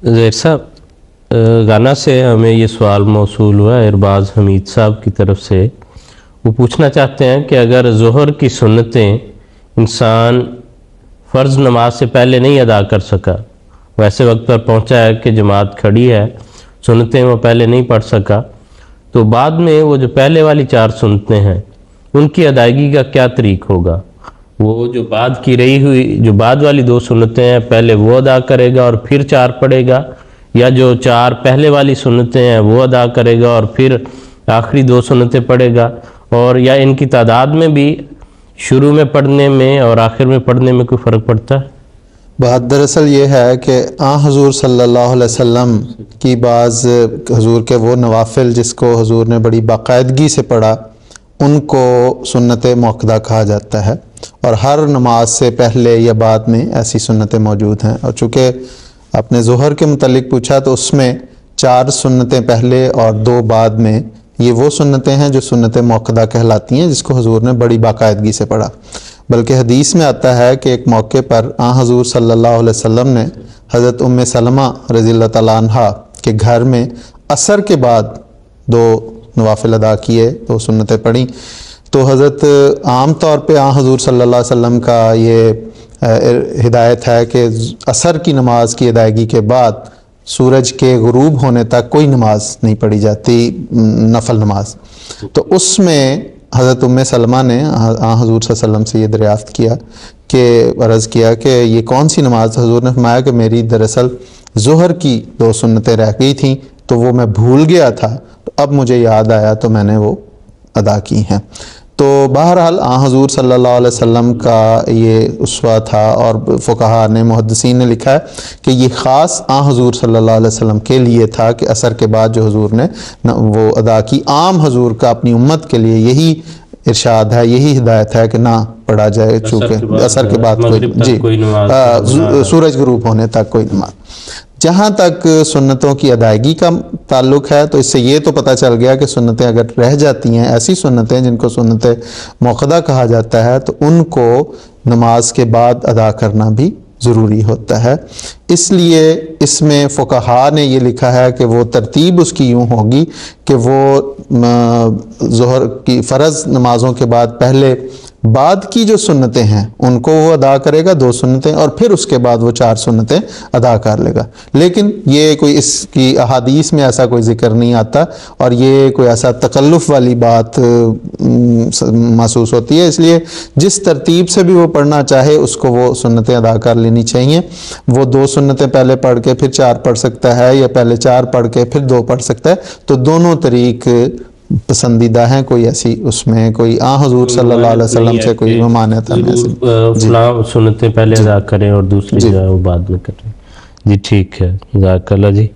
زہر صاحب، غانا سے ہمیں یہ سوال موصول ہوا ارباز حمید صاحب کی طرف سے. وہ پوچھنا چاہتے ہیں کہ اگر ظہر کی سنتیں انسان فرض نماز سے پہلے نہیں ادا کر سکا، ویسے وقت پر پہنچا ہے کہ جماعت کھڑی ہے، سنتیں وہ پہلے نہیں پڑھ سکا، تو بعد میں وہ جو پہلے والی 4 سنتیں ہیں ان کی ادائیگی کا کیا طریق ہوگا؟ وہ جو بعد کی رہی ہوئی جو بعد والی 2 سنتیں ہیں پہلے وہ ادا کرے گا اور پھر 4 پڑھے گا، یا جو 4 پہلے والی سنتیں ہیں وہ ادا کرے گا اور پھر آخری 2 سنتیں پڑھے گا؟ اور یا ان کی تعداد میں بھی شروع میں پڑھنے میں اور آخر میں پڑھنے میں کوئی فرق پڑتا ہے؟ بات دراصل یہ ہے کہ حضور صلی اللہ علیہ وسلم کی بعض حضور کے وہ نوافل جس کو حضور نے بڑی باقاعدگی سے پڑھا ان کو سنت موقدہ کہا جاتا ہے، اور ہر نماز سے پہلے یا بعد میں ایسی سنتیں موجود ہیں. اور چونکہ آپ نے ظہر کے متعلق پوچھا تو اس میں 4 سنتیں پہلے اور 2 بعد میں، یہ وہ سنتیں ہیں جو سنت موقدہ کہلاتی ہیں جس کو حضور نے بڑی باقاعدگی سے پڑھا. بلکہ حدیث میں آتا ہے کہ ایک موقع پر حضور صلی اللہ علیہ وسلم نے حضرت ام سلمہ رضی اللہ تعالیٰ عنہ کے گھر میں عصر کے بعد 2 نوافل ادا کیے، 2 سنتیں پڑھیں. تو حضرت عام طور پہ حضور صلی اللہ علیہ وسلم کا یہ ہدایت ہے کہ عصر کی نماز کی ادائیگی کے بعد سورج کے غروب ہونے تک کوئی نماز نہیں پڑھی جاتی، نفل نماز. تو اس میں حضرت ام سلمہ نے حضور صلی اللہ علیہ وسلم سے یہ دریافت کیا کہ عرض کیا کہ یہ کون سی نماز؟ حضور نے فرمایا کہ میری دراصل ظہر کی 2 سنتیں رہ گئی تھیں تو وہ میں بھول گیا تھا، تو اب مجھے یاد آیا تو میں نے وہ ادا کی ہیں. تو بہرحال حضور صلی اللہ علیہ وسلم کا یہ اسوہ تھا، اور فقہاء نے محدثین نے لکھا ہے کہ یہ خاص حضور صلی اللہ علیہ وسلم کے لیے تھا کہ عصر کے بعد جو حضور نے وہ ادا کی. عام حضور کا اپنی امت کے لیے یہی ارشاد ہے، یہی ہدایت ہے کہ نہ پڑھا جائے چونکہ عصر کے بعد سورج غروب ہونے تک کوئی نماز. جہاں تک سنتوں کی ادائیگی کا تعلق ہے تو اس سے یہ تو پتہ چل گیا کہ سنتیں اگر رہ جاتی ہیں، ایسی سنتیں جن کو سنت موقدہ کہا جاتا ہے، تو ان کو نماز کے بعد ادا کرنا بھی ضروری ہوتا ہے. اس لیے اس میں فقہاء نے یہ لکھا ہے کہ وہ ترتیب اس کی یوں ہوگی کہ وہ ظہر کی فرض نمازوں کے بعد پہلے بعد کی جو سنتیں ہیں ان کو وہ ادا کرے گا 2 سنتیں، اور پھر اس کے بعد وہ 4 سنتیں ادا کر لے گا. لیکن یہ کوئی اس کی احادیث میں ایسا کوئی ذکر نہیں آتا، اور یہ کوئی ایسا تکلف والی بات محسوس ہوتی ہے. اس لیے جس ترتیب سے بھی وہ پڑھنا چاہے اس کو وہ سنتیں ادا کر لینی چاہیے. وہ 2 سنتیں پہلے پڑھ کے پھر 4 پڑھ سکتا ہے، یا پہلے 4 پڑھ کے پھر 2 پڑھ سکتا ہے. تو دونوں طریق پسندیدہ ہیں، کوئی ایسی اس میں کوئی حضور صلی اللہ علیہ وسلم سے کوئی ممانعت نہیں. فلاں سنتیں پہلے ادا کریں اور دوسری جو ہے وہ بعد میں کریں. جی ٹھیک ہے، جزاک اللہ. جی